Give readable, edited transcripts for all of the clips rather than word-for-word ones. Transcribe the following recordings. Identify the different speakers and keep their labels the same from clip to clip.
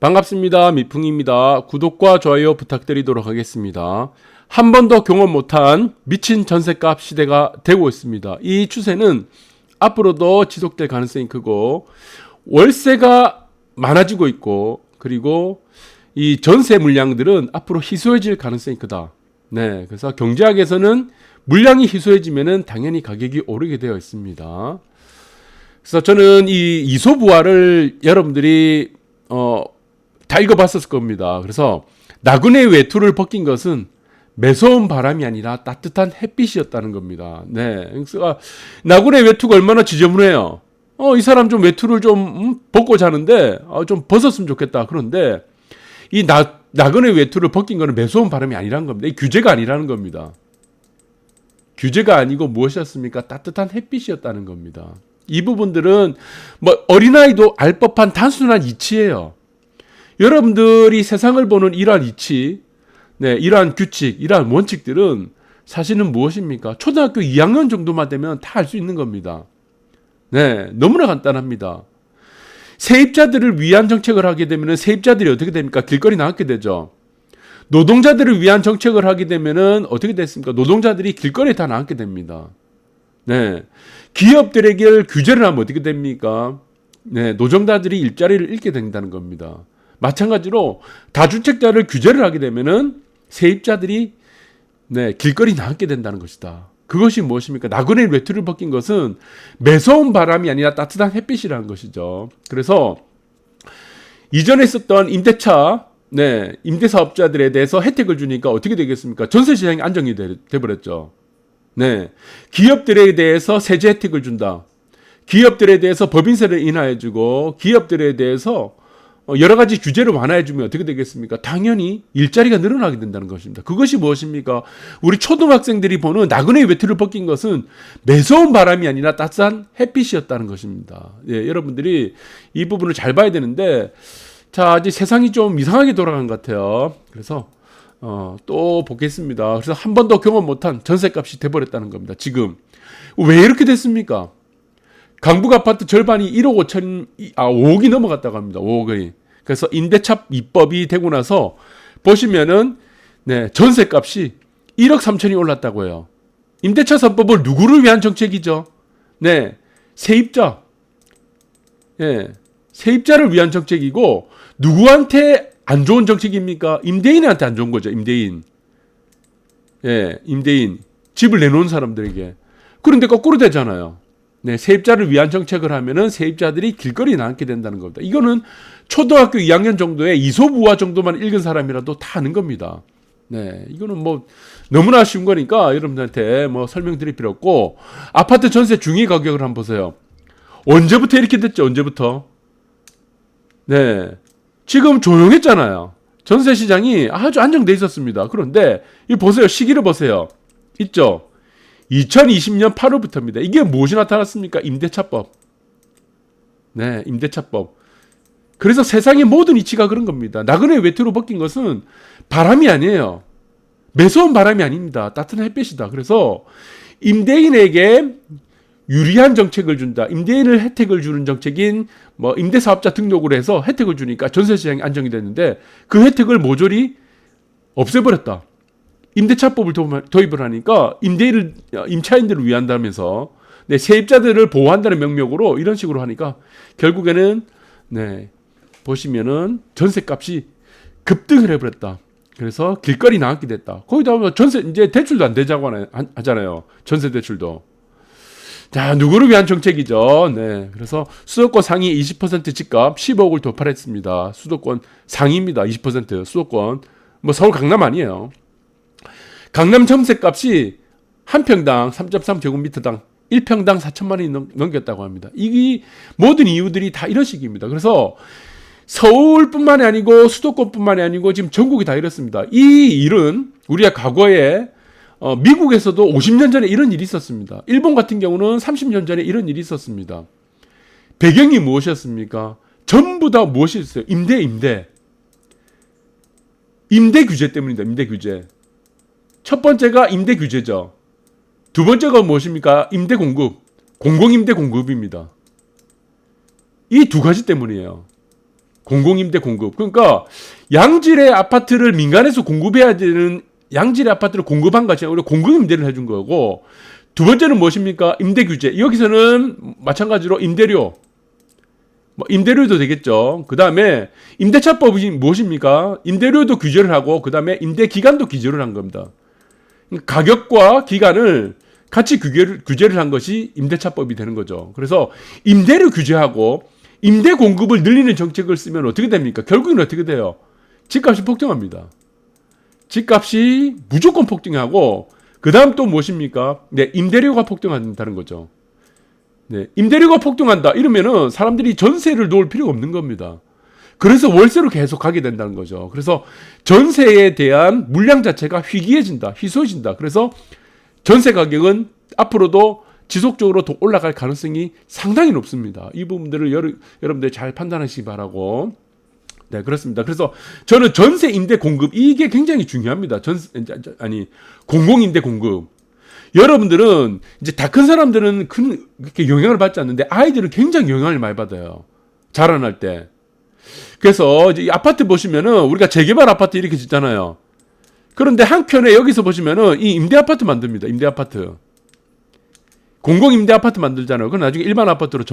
Speaker 1: 반갑습니다. 미풍입니다. 구독과 좋아요 부탁드리도록 하겠습니다. 한 번도 경험 못한 미친 전셋값 시대가 되고 있습니다. 이 추세는 앞으로도 지속될 가능성이 크고 월세가 많아지고 있고 그리고 이 전세 물량들은 앞으로 희소해질 가능성이 크다. 네, 그래서 경제학에서는 물량이 희소해지면은 당연히 가격이 오르게 되어 있습니다. 그래서 저는 이 이소부화를 여러분들이 다 읽어봤었을 겁니다. 그래서 나그네 외투를 벗긴 것은 매서운 바람이 아니라 따뜻한 햇빛이었다는 겁니다. 네, 그래서 나그네 외투가 얼마나 지저분해요. 이 사람 좀 외투를 좀 벗고 자는데 좀 벗었으면 좋겠다. 그런데 이 나그네 외투를 벗긴 거는 매서운 바람이 아니라는 겁니다. 이 규제가 아니라는 겁니다. 규제가 아니고 무엇이었습니까? 따뜻한 햇빛이었다는 겁니다. 이 부분들은 뭐 어린아이도 알 법한 단순한 이치예요. 여러분들이 세상을 보는 이러한 이치, 네, 이러한 규칙, 이러한 원칙들은 사실은 무엇입니까? 초등학교 2학년 정도만 되면 다 알 수 있는 겁니다. 네, 너무나 간단합니다. 세입자들을 위한 정책을 하게 되면 세입자들이 어떻게 됩니까? 길거리 나가게 되죠. 노동자들을 위한 정책을 하게 되면 어떻게 됐습니까? 노동자들이 길거리에 다 나가게 됩니다. 네, 기업들에게 규제를 하면 어떻게 됩니까? 네, 노동자들이 일자리를 잃게 된다는 겁니다. 마찬가지로 다주택자를 규제를 하게 되면은 세입자들이 길거리 나가게 된다는 것이다. 그것이 무엇입니까? 나그네 외투를 벗긴 것은 매서운 바람이 아니라 따뜻한 햇빛이라는 것이죠. 그래서 이전에 썼던 임대차, 임대사업자들에 대해서 혜택을 주니까 어떻게 되겠습니까? 전세시장이 안정이 돼버렸죠. 네, 기업들에 대해서 세제 혜택을 준다. 기업들에 대해서 법인세를 인하해주고 기업들에 대해서 여러 가지 규제를 완화해주면 어떻게 되겠습니까? 당연히 일자리가 늘어나게 된다는 것입니다. 그것이 무엇입니까? 우리 초등학생들이 보는 나그네 외투를 벗긴 것은 매서운 바람이 아니라 따뜻한 햇빛이었다는 것입니다. 예, 여러분들이 이 부분을 잘 봐야 되는데, 자, 이제 세상이 좀 이상하게 돌아간 것 같아요. 그래서 또 보겠습니다. 그래서 한 번도 경험 못한 전셋값이 돼버렸다는 겁니다. 지금 왜 이렇게 됐습니까? 강북 아파트 절반이 1억 5억이 넘어갔다고 합니다. 5억이. 그래서 임대차 입법이 되고 나서 보시면은 전세값이 1억 3천이 올랐다고 해요. 임대차 3법을 누구를 위한 정책이죠? 네, 세입자. 네, 세입자를 위한 정책이고 누구한테 안 좋은 정책입니까? 임대인한테 안 좋은 거죠. 임대인. 예, 임대인. 집을 내놓은 사람들에게. 그런데 거꾸로 되잖아요. 네, 세입자를 위한 정책을 하면은 세입자들이 길거리에 나앉게 된다는 겁니다. 이거는 초등학교 2학년 정도의 이소부화 정도만 읽은 사람이라도 다 아는 겁니다. 네, 이거는 뭐 너무나 쉬운 거니까 여러분들한테 뭐 설명드릴 필요 없고, 아파트 전세 중위 가격을 한번 보세요. 언제부터 이렇게 됐죠? 언제부터? 네, 지금 조용했잖아요. 전세 시장이 아주 안정돼 있었습니다. 그런데 이 보세요, 시기를 보세요. 있죠? 2020년 8월부터입니다. 이게 무엇이 나타났습니까? 임대차법. 네, 임대차법. 그래서 세상의 모든 이치가 그런 겁니다. 나그네 외투로 벗긴 것은 바람이 아니에요. 매서운 바람이 아닙니다. 따뜻한 햇빛이다. 그래서 임대인에게 유리한 정책을 준다. 임대인을 혜택을 주는 정책인 뭐 임대사업자 등록을 해서 혜택을 주니까 전세시장이 안정이 됐는데 그 혜택을 모조리 없애버렸다. 임대차법을 도입을 하니까 임차인들을 위한다면서 세입자들을 보호한다는 명목으로 이런 식으로 하니까 결국에는 보시면은 전세값이 급등을 해버렸다. 그래서 길거리 나가게 됐다. 거기다 전세 이제 대출도 안 되자고 하잖아요. 전세 대출도. 자, 누구를 위한 정책이죠. 네, 그래서 수도권 상위 20% 집값 10억을 돌파했습니다. 수도권 상위입니다. 20% 수도권. 뭐 서울 강남 아니에요. 강남 전세값이 한 평당 3.3제곱미터당 1평당 4천만 원이 넘겼다고 합니다. 이 모든 이유들이 다 이런 식입니다. 그래서 서울뿐만이 아니고 수도권뿐만이 아니고 지금 전국이 다 이렇습니다. 이 일은 우리가 과거에 미국에서도 50년 전에 이런 일이 있었습니다. 일본 같은 경우는 30년 전에 이런 일이 있었습니다. 배경이 무엇이었습니까? 전부 다 무엇이 있어요? 임대 규제 때문입니다. 임대 규제. 첫 번째가 임대 규제죠. 두 번째가 무엇입니까? 임대 공급. 공공임대 공급입니다. 이 두 가지 때문이에요. 공공임대 공급. 그러니까 양질의 아파트를 민간에서 공급해야 되는 양질의 아파트를 공급한 것이 아니라 공공임대를 해준 거고, 두 번째는 무엇입니까? 임대 규제. 여기서는 마찬가지로 임대료, 뭐 임대료도 되겠죠. 그 다음에 임대차법이 무엇입니까? 임대료도 규제를 하고, 그 다음에 임대 기간도 규제를 한 겁니다. 가격과 기간을 같이 규제를 한 것이 임대차법이 되는 거죠. 그래서 임대료 규제하고 임대 공급을 늘리는 정책을 쓰면 어떻게 됩니까? 결국은 어떻게 돼요? 집값이 폭등합니다. 집값이 무조건 폭등하고, 그 다음 또 무엇입니까? 네, 임대료가 폭등한다는 거죠. 네, 임대료가 폭등한다 이러면은 사람들이 전세를 놓을 필요가 없는 겁니다. 그래서 월세로 계속 가게 된다는 거죠. 그래서 전세에 대한 물량 자체가 희소해진다. 그래서 전세 가격은 앞으로도 지속적으로 더 올라갈 가능성이 상당히 높습니다. 이 부분들을 여러분들 잘 판단하시기 바라고. 네, 그렇습니다. 그래서 저는 전세 임대 공급, 이게 굉장히 중요합니다. 공공임대 공급. 여러분들은 이제 다 큰 사람들은 그렇게 영향을 받지 않는데, 아이들은 굉장히 영향을 많이 받아요. 자라날 때. 그래서 이제 이 아파트 보시면은 우리가 재개발 아파트 이렇게 짓잖아요. 그런데 한켠에 여기서 보시면은 이 임대 아파트 만듭니다. 임대 아파트. 공공 임대 아파트 만들잖아요. 그럼 나중에 일반 아파트로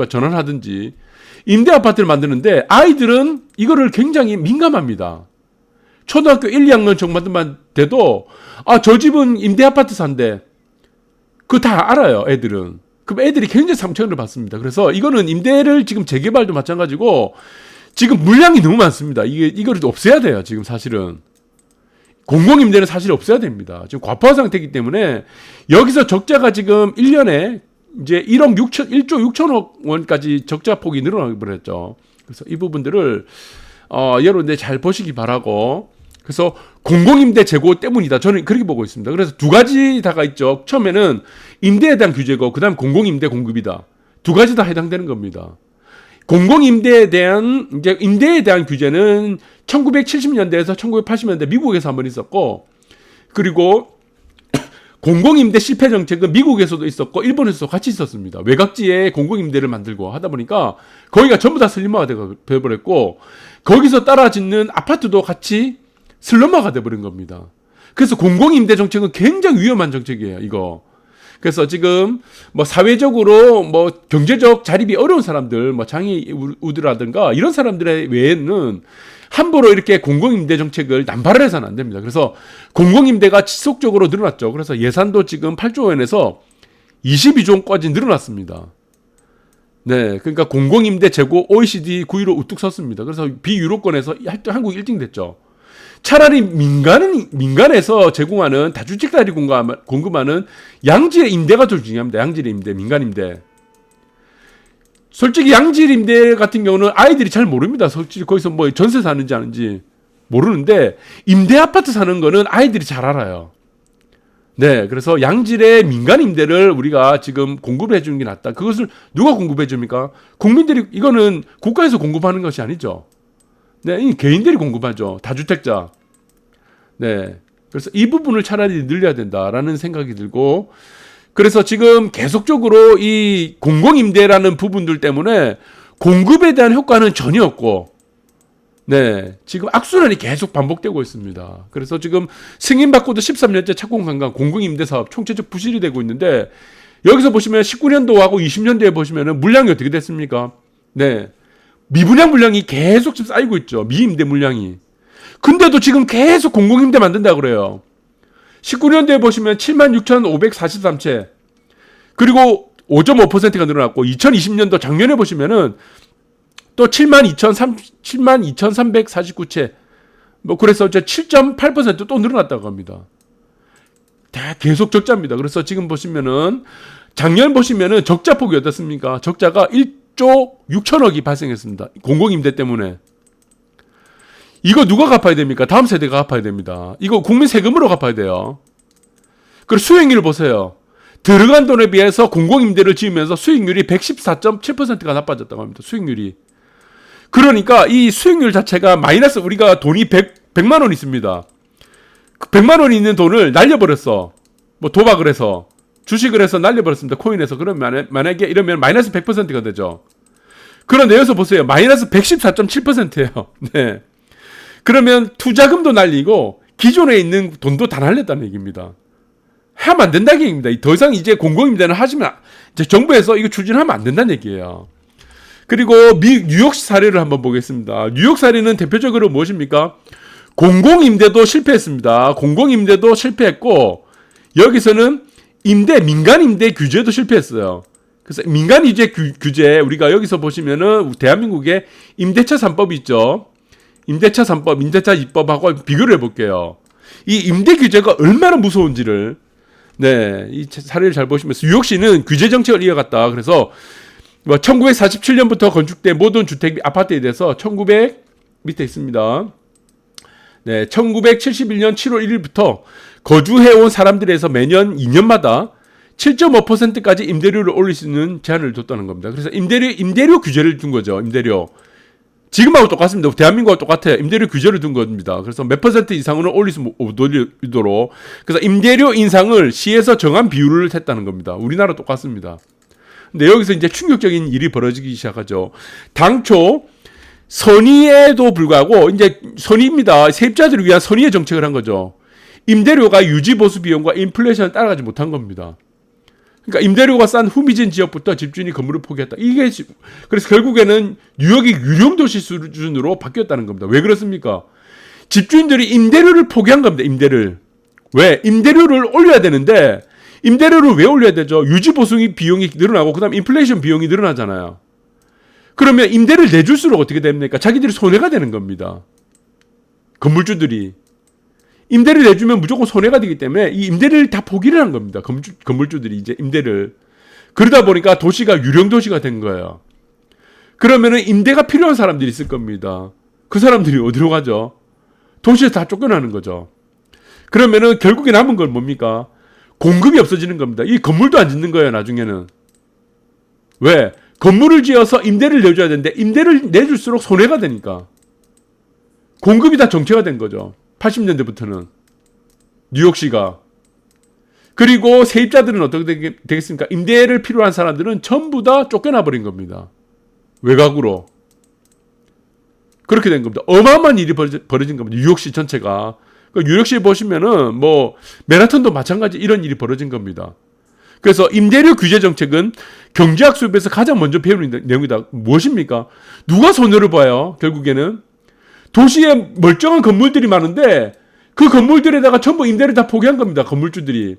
Speaker 1: 전환하든지. 임대 아파트를 만드는데 아이들은 이거를 굉장히 민감합니다. 초등학교 1, 2학년 정도만 돼도 저 집은 임대 아파트 산대. 그거 다 알아요, 애들은. 그럼 애들이 굉장히 상처를 받습니다. 그래서 이거는 임대를 지금 재개발도 마찬가지고 지금 물량이 너무 많습니다. 이거를 없애야 돼요, 지금 사실은. 공공임대는 사실 없애야 됩니다. 지금 과포화 상태이기 때문에 여기서 적자가 지금 1년에 이제 1조 6천억 원까지 적자 폭이 늘어나게 버렸죠. 그래서 이 부분들을 여러분들 잘 보시기 바라고. 그래서 공공임대 재고 때문이다. 저는 그렇게 보고 있습니다. 그래서 두 가지 다가 있죠. 처음에는 임대에 대한 규제고, 그 다음 공공임대 공급이다. 두 가지 다 해당되는 겁니다. 공공임대에 대한, 이제 임대에 대한 규제는 1970년대에서 1980년대 미국에서 한번 있었고, 그리고 공공임대 실패 정책은 미국에서도 있었고, 일본에서도 같이 있었습니다. 외곽지에 공공임대를 만들고 하다 보니까 거기가 전부 다 슬림화가 되어버렸고, 거기서 따라 짓는 아파트도 같이 슬럼화가 돼버린 겁니다. 그래서 공공임대 정책은 굉장히 위험한 정책이에요, 이거. 그래서 지금 뭐 사회적으로 뭐 경제적 자립이 어려운 사람들, 뭐 장애우들라든가 이런 사람들의 외에는 함부로 이렇게 공공임대 정책을 남발을 해서는 안 됩니다. 그래서 공공임대가 지속적으로 늘어났죠. 그래서 예산도 지금 8조 원에서 22조 원까지 늘어났습니다. 네, 그러니까 공공임대 재고 OECD 9위로 우뚝 섰습니다. 그래서 비유로권에서 한국 1등 됐죠. 차라리 민간에서 제공하는 다주택자들이 공급하는 양질의 임대가 더 중요합니다. 양질의 임대, 민간 임대. 솔직히 양질 임대 같은 경우는 아이들이 잘 모릅니다. 솔직히 거기서 뭐 전세 사는지 아는지 모르는데, 임대 아파트 사는 거는 아이들이 잘 알아요. 네, 그래서 양질의 민간 임대를 우리가 지금 공급해 주는 게 낫다. 그것을 누가 공급해 줍니까? 국민들이, 이거는 국가에서 공급하는 것이 아니죠. 네, 이 개인들이 공급하죠. 다주택자. 네. 그래서 이 부분을 차라리 늘려야 된다라는 생각이 들고, 그래서 지금 계속적으로 이 공공임대라는 부분들 때문에 공급에 대한 효과는 전혀 없고, 네. 지금 악순환이 계속 반복되고 있습니다. 그래서 지금 승인받고도 13년째 착공관광 공공임대 사업 총체적 부실이 되고 있는데, 여기서 보시면 19년도하고 20년도에 보시면은 물량이 어떻게 됐습니까? 네. 미분양 물량이 계속 지금 쌓이고 있죠. 미임대 물량이. 근데도 지금 계속 공공임대 만든다고 그래요. 19년도에 보시면 76,543채. 그리고 5.5%가 늘어났고, 2020년도 작년에 보시면은 또 72,349채. 뭐 그래서 7.8% 또 늘어났다고 합니다. 계속 적자입니다. 그래서 지금 보시면은 작년 보시면은 적자폭이 어떻습니까? 적자가 1조 6천억이 발생했습니다. 공공임대 때문에. 이거 누가 갚아야 됩니까? 다음 세대가 갚아야 됩니다. 이거 국민 세금으로 갚아야 돼요. 그리고 수익률 보세요. 들어간 돈에 비해서 공공임대를 지으면서 수익률이 114.7%가 나빠졌다고 합니다. 수익률이. 그러니까 이 수익률 자체가 마이너스, 우리가 돈이 100만 원 있습니다. 100만 원 있는 돈을 날려버렸어. 뭐 도박을 해서. 주식을 해서 날려버렸습니다. 코인에서. 그러면 만약에 이러면 마이너스 100%가 되죠. 그런데 여기서 보세요. 마이너스 114.7%예요. 네. 그러면 투자금도 날리고 기존에 있는 돈도 다 날렸다는 얘기입니다. 하면 안 된다는 얘기입니다. 더 이상 이제 공공임대는 하시면 이제 정부에서 이거 추진하면 안 된다는 얘기예요. 그리고 뉴욕 사례를 한번 보겠습니다. 뉴욕 사례는 대표적으로 무엇입니까? 공공임대도 실패했습니다. 공공임대도 실패했고 여기서는 민간임대 규제도 실패했어요. 그래서 민간임대 규제 우리가 여기서 보시면은 대한민국의 임대차 3법이 있죠. 임대차 3법, 임대차 2법하고 비교를 해볼게요. 이 임대 규제가 얼마나 무서운지를 이 사례를 잘 보시면서 뉴욕시는 규제 정책을 이어갔다. 그래서 1947년부터 건축된 모든 주택 아파트에 대해서 1900 밑에 있습니다. 1971년 7월 1일부터 거주해온 사람들에서 매년 2년마다 7.5%까지 임대료를 올릴 수 있는 제한을 뒀다는 겁니다. 그래서 임대료 규제를 둔 거죠. 임대료. 지금하고 똑같습니다. 대한민국하고 똑같아요. 임대료 규제를 둔 겁니다. 그래서 몇 퍼센트 이상으로 올릴 수 없도록. 그래서 임대료 인상을 시에서 정한 비율을 했다는 겁니다. 우리나라 똑같습니다. 근데 여기서 이제 충격적인 일이 벌어지기 시작하죠. 당초 선의에도 불구하고 이제 선의입니다. 세입자들을 위한 선의의 정책을 한 거죠. 임대료가 유지 보수 비용과 인플레이션을 따라가지 못한 겁니다. 그러니까 임대료가 싼 후미진 지역부터 집주인이 건물을 포기했다. 그래서 결국에는 뉴욕이 유령도시 수준으로 바뀌었다는 겁니다. 왜 그렇습니까? 집주인들이 임대료를 포기한 겁니다. 임대를. 왜? 임대료를 올려야 되는데 임대료를 왜 올려야 되죠? 유지 보수 비용이 늘어나고 그다음 인플레이션 비용이 늘어나잖아요. 그러면 임대를 내줄수록 어떻게 됩니까? 자기들이 손해가 되는 겁니다. 건물주들이. 임대를 내주면 무조건 손해가 되기 때문에 이 임대를 다 포기를 한 겁니다. 건물주들이 이제 임대를. 그러다 보니까 도시가 유령도시가 된 거예요. 그러면은 임대가 필요한 사람들이 있을 겁니다. 그 사람들이 어디로 가죠? 도시에서 다 쫓겨나는 거죠. 그러면은 결국에 남은 건 뭡니까? 공급이 없어지는 겁니다. 이 건물도 안 짓는 거예요, 나중에는. 왜? 건물을 지어서 임대를 내줘야 되는데 임대를 내줄수록 손해가 되니까. 공급이 다 정체가 된 거죠. 80년대부터는. 뉴욕시가. 그리고 세입자들은 어떻게 되겠습니까? 임대를 필요한 사람들은 전부 다 쫓겨나 버린 겁니다. 외곽으로. 그렇게 된 겁니다. 어마어마한 일이 벌어진 겁니다. 뉴욕시 전체가. 뉴욕시에 보시면은 맨하탄도 마찬가지 이런 일이 벌어진 겁니다. 그래서 임대료 규제 정책은 경제학 수업에서 가장 먼저 배우는 내용이다. 무엇입니까? 누가 손해를 봐요? 결국에는 도시에 멀쩡한 건물들이 많은데 그 건물들에다가 전부 임대를 다 포기한 겁니다. 건물주들이.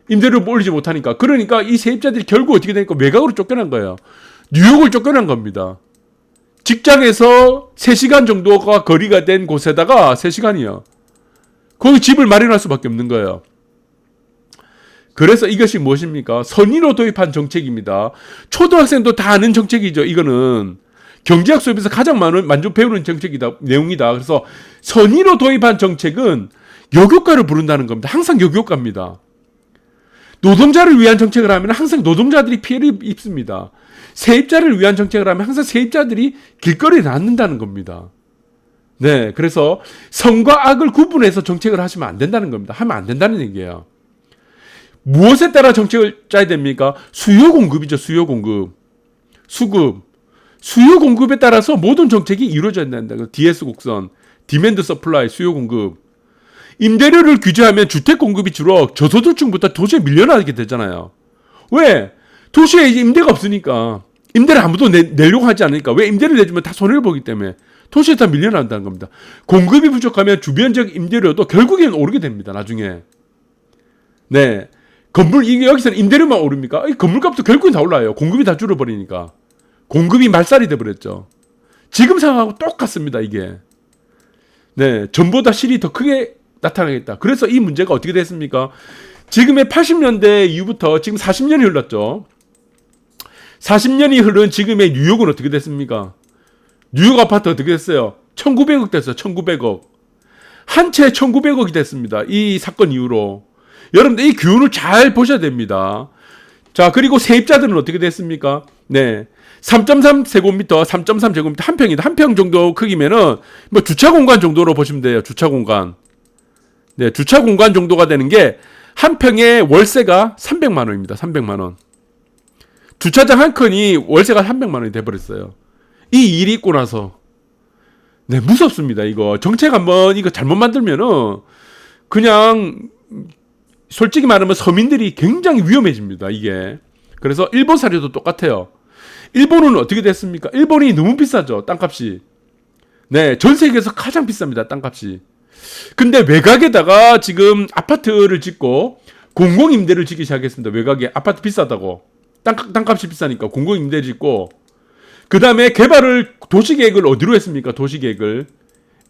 Speaker 1: 임대료를 올리지 못하니까. 그러니까 이 세입자들이 결국 어떻게 되니까 외곽으로 쫓겨난 거예요. 뉴욕을 쫓겨난 겁니다. 직장에서 3시간 정도가 거리가 된 곳에다가 3시간이요. 거기 집을 마련할 수밖에 없는 거예요. 그래서 이것이 무엇입니까? 선의로 도입한 정책입니다. 초등학생도 다 아는 정책이죠. 이거는 경제학 수업에서 가장 많이 배우는 내용이다. 그래서 선의로 도입한 정책은 역효과를 부른다는 겁니다. 항상 역효과입니다. 노동자를 위한 정책을 하면 항상 노동자들이 피해를 입습니다. 세입자를 위한 정책을 하면 항상 세입자들이 길거리에 놨는다는 겁니다. 그래서 선과 악을 구분해서 정책을 하시면 안 된다는 겁니다. 하면 안 된다는 얘기예요. 무엇에 따라 정책을 짜야 됩니까? 수요 공급이죠. 수요 공급. 수요 공급에 따라서 모든 정책이 이루어져야 된다. DS 곡선. 디맨드 서플라이 수요 공급. 임대료를 규제하면 주택 공급이 줄어 저소득층부터 도시에 밀려나게 되잖아요. 왜? 도시에 이제 임대가 없으니까. 임대를 아무도 내려고 하지 않으니까. 왜? 임대를 내주면 다 손해를 보기 때문에. 도시에 다 밀려난다는 겁니다. 공급이 부족하면 주변적 임대료도 결국에는 오르게 됩니다. 나중에. 이게 여기서는 임대료만 오릅니까? 건물값도 결국엔 다 올라요. 공급이 다 줄어버리니까. 공급이 말살이 돼버렸죠. 지금 상황하고 똑같습니다. 이게. 전보다 실이 더 크게 나타나겠다. 그래서 이 문제가 어떻게 됐습니까? 지금의 80년대 이후부터 지금 40년이 흘렀죠. 40년이 흐른 지금의 뉴욕은 어떻게 됐습니까? 뉴욕 아파트 어떻게 됐어요? 1900억 됐어요. 1900억. 한 채 1900억이 됐습니다. 이 사건 이후로. 여러분들 이 기운을 잘 보셔야 됩니다. 자, 그리고 세입자들은 어떻게 됐습니까? 3.3제곱미터, 3.3제곱미터 한 평이다. 한 평 정도 크기면은 주차 공간 정도로 보시면 돼요. 주차 공간. 주차 공간 정도가 되는 게 한 평에 월세가 300만 원입니다. 300만 원. 주차장 한 칸이 월세가 300만 원이 돼 버렸어요. 이 일이 있고 나서 네, 무섭습니다. 이거 정책 한번 이거 잘못 만들면은 그냥 솔직히 말하면 서민들이 굉장히 위험해집니다. 이게. 그래서 일본 사례도 똑같아요. 일본은 어떻게 됐습니까? 일본이 너무 비싸죠. 땅값이. 네, 전 세계에서 가장 비쌉니다. 땅값이. 근데 외곽에다가 지금 아파트를 짓고 공공임대를 짓기 시작했습니다. 외곽에 아파트 비싸다고. 땅값이 비싸니까 공공임대 짓고 그 다음에 개발을 도시계획을 어디로 했습니까? 도시계획을.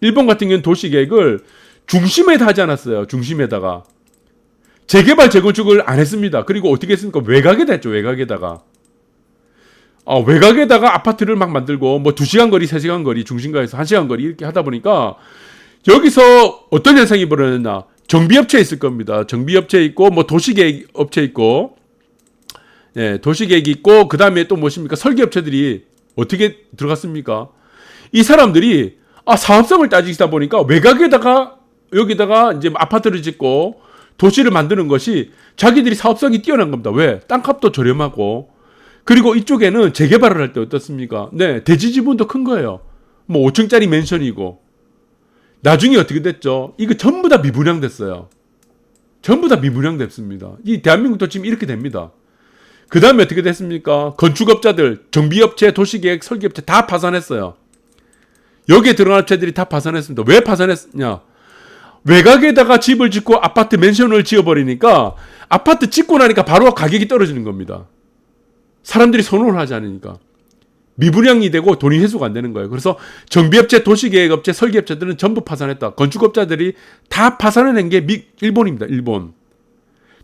Speaker 1: 일본 같은 경우는 도시계획을 중심에다 하지 않았어요. 중심에다가. 재개발 재건축을 안 했습니다. 그리고 어떻게 했습니까? 외곽에다 했죠. 외곽에다가. 외곽에다가 아파트를 막 만들고 뭐 2시간 거리, 3시간 거리, 중심가에서 1시간 거리 이렇게 하다 보니까 여기서 어떤 현상이 벌어졌나? 정비업체 있을 겁니다. 정비업체 있고 뭐 도시계획 업체 있고 네, 도시계획이 있고 그 다음에 또 무엇입니까? 설계업체들이 어떻게 들어갔습니까? 이 사람들이 사업성을 따지다 보니까 외곽에다가 여기다가 이제 아파트를 짓고 도시를 만드는 것이 자기들이 사업성이 뛰어난 겁니다. 왜? 땅값도 저렴하고 그리고 이쪽에는 재개발을 할 때 어떻습니까? 네, 대지 지분도 큰 거예요. 뭐 5층짜리 맨션이고 나중에 어떻게 됐죠? 이거 전부 다 미분양됐어요. 전부 다 미분양됐습니다. 이 대한민국도 지금 이렇게 됩니다. 그 다음에 어떻게 됐습니까? 건축업자들, 정비업체, 도시계획, 설계업체 다 파산했어요. 여기에 들어간 업체들이 다 파산했습니다. 왜 파산했냐? 외곽에다가 집을 짓고 아파트 맨션을 지어버리니까 아파트 짓고 나니까 바로 가격이 떨어지는 겁니다. 사람들이 선호를 하지 않으니까. 미분양이 되고 돈이 회수가 안 되는 거예요. 그래서 정비업체, 도시계획업체, 설계업체들은 전부 파산했다. 건축업자들이 다 파산해낸 게 일본입니다. 일본.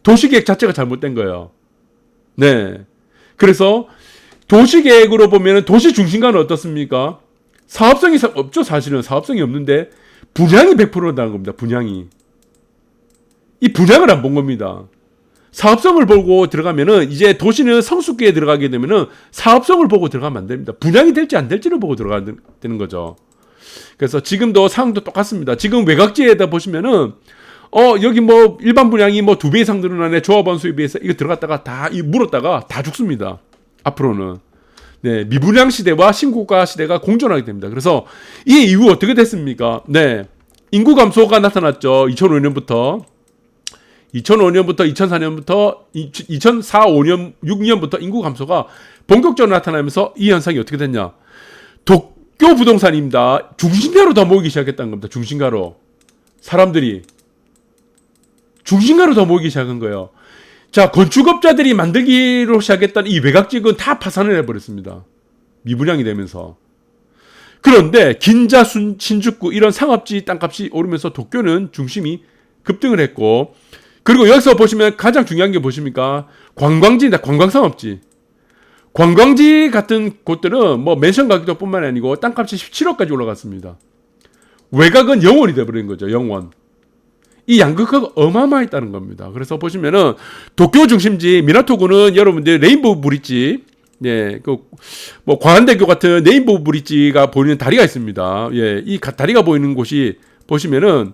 Speaker 1: 도시계획 자체가 잘못된 거예요. 네. 그래서 도시계획으로 보면 도시 중심가는 어떻습니까? 사업성이 없죠. 사실은 사업성이 없는데 분양이 100%라는 겁니다. 분양이. 이 분양을 안 본 겁니다. 사업성을 보고 들어가면은 이제 도시는 성숙기에 들어가게 되면은 사업성을 보고 들어가면 안 됩니다. 분양이 될지 안 될지를 보고 들어가야 되는 거죠. 그래서 지금도 상황도 똑같습니다. 지금 외곽지에다 보시면은 여기 뭐 일반 분양이 뭐 2배 이상 늘어나네. 조합원 수에 비해서 이거 들어갔다가 다 물었다가 다 죽습니다. 앞으로는. 네, 미분양 시대와 신고가 시대가 공존하게 됩니다. 그래서 이 이후 어떻게 됐습니까? 네. 인구 감소가 나타났죠. 2005년부터 2004년부터 2004, 5년, 6년부터 인구 감소가 본격적으로 나타나면서 이 현상이 어떻게 됐냐? 도쿄 부동산입니다. 중심가로 더 모이기 시작했다는 겁니다. 중심가로. 사람들이 중심가로 더 모이기 시작한 거예요. 자, 건축업자들이 만들기로 시작했던 이 외곽지역은 다 파산을 해버렸습니다. 미분양이 되면서. 그런데 긴자, 신주쿠 이런 상업지 땅값이 오르면서 도쿄는 중심이 급등을 했고 그리고 여기서 보시면 가장 중요한 게 보십니까? 관광지입니다. 관광상업지. 관광지 같은 곳들은 뭐 맨션 가격도 뿐만 아니고 땅값이 17억까지 올라갔습니다. 외곽은 영원이 돼버린 거죠. 영원. 이 양극화가 어마어마했다는 겁니다. 그래서 보시면은 도쿄 중심지 미나토구는 여러분들 레인보우 브릿지, 예, 뭐 광안대교 같은 레인보우 브릿지가 보이는 다리가 있습니다. 예, 이 다리가 보이는 곳이 보시면은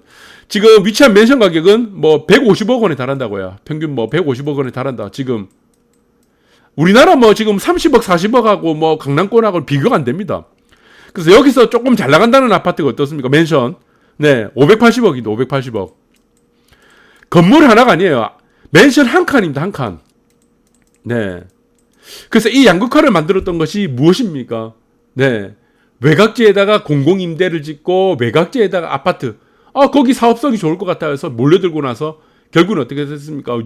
Speaker 1: 지금 위치한 맨션 가격은 뭐 150억 원에 달한다고요. 평균 뭐 150억 원에 달한다. 지금 우리나라 뭐 지금 30억, 40억하고 뭐 강남권하고 비교가 안 됩니다. 그래서 여기서 조금 잘 나간다는 아파트가 어떻습니까? 맨션. 네, 580억입니다. 580억. 건물 하나가 아니에요. 맨션 한 칸입니다. 한 칸. 네. 그래서 이 양극화를 만들었던 것이 무엇입니까? 네. 외곽지에다가 공공임대를 짓고 외곽지에다가 아파트. 거기 사업성이 좋을 것 같아 해서 몰려들고 나서 결국은 어떻게 됐습니까?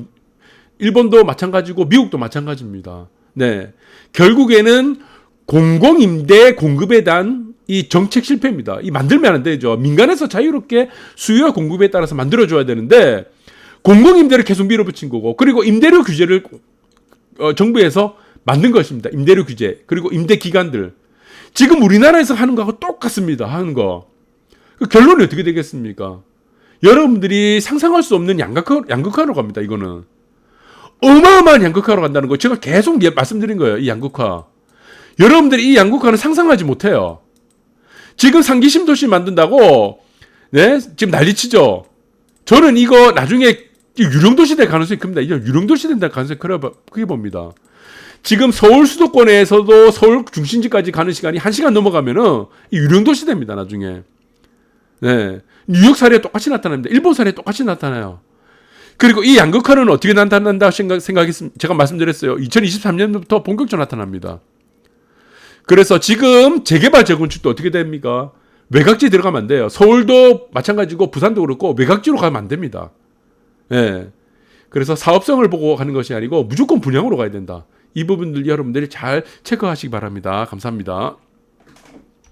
Speaker 1: 일본도 마찬가지고 미국도 마찬가지입니다. 네. 결국에는 공공임대 공급에 대한 이 정책 실패입니다. 이 만들면 안 되죠. 민간에서 자유롭게 수요와 공급에 따라서 만들어줘야 되는데 공공임대를 계속 밀어붙인 거고 그리고 임대료 규제를 정부에서 만든 것입니다. 임대료 규제 그리고 임대 기간들 지금 우리나라에서 하는 거하고 똑같습니다. 하는 거. 그 결론이 어떻게 되겠습니까? 여러분들이 상상할 수 없는 양극화로 갑니다. 이거는 어마어마한 양극화로 간다는 거 제가 계속 말씀드린 거예요. 이 양극화. 여러분들이 이 양극화는 상상하지 못해요. 지금 상기심 도시 만든다고 네 지금 난리치죠. 저는 이거 나중에 유령도시 될 가능성이 큽니다. 이제 유령도시 된다는 가능성이 크게 봅니다. 지금 서울 수도권에서도 서울 중심지까지 가는 시간이 1시간 넘어가면은 유령도시 됩니다, 나중에. 네. 뉴욕 사례 똑같이 나타납니다. 일본 사례 똑같이 나타나요. 그리고 이 양극화는 어떻게 나타난다 생각했습니다. 제가 말씀드렸어요. 2023년부터 본격적으로 나타납니다. 그래서 지금 재개발 재건축도 어떻게 됩니까? 외곽지 들어가면 안 돼요. 서울도 마찬가지고 부산도 그렇고 외곽지로 가면 안 됩니다. 예. 그래서 사업성을 보고 가는 것이 아니고 무조건 분양으로 가야 된다. 이 부분들 여러분들이 잘 체크하시기 바랍니다. 감사합니다.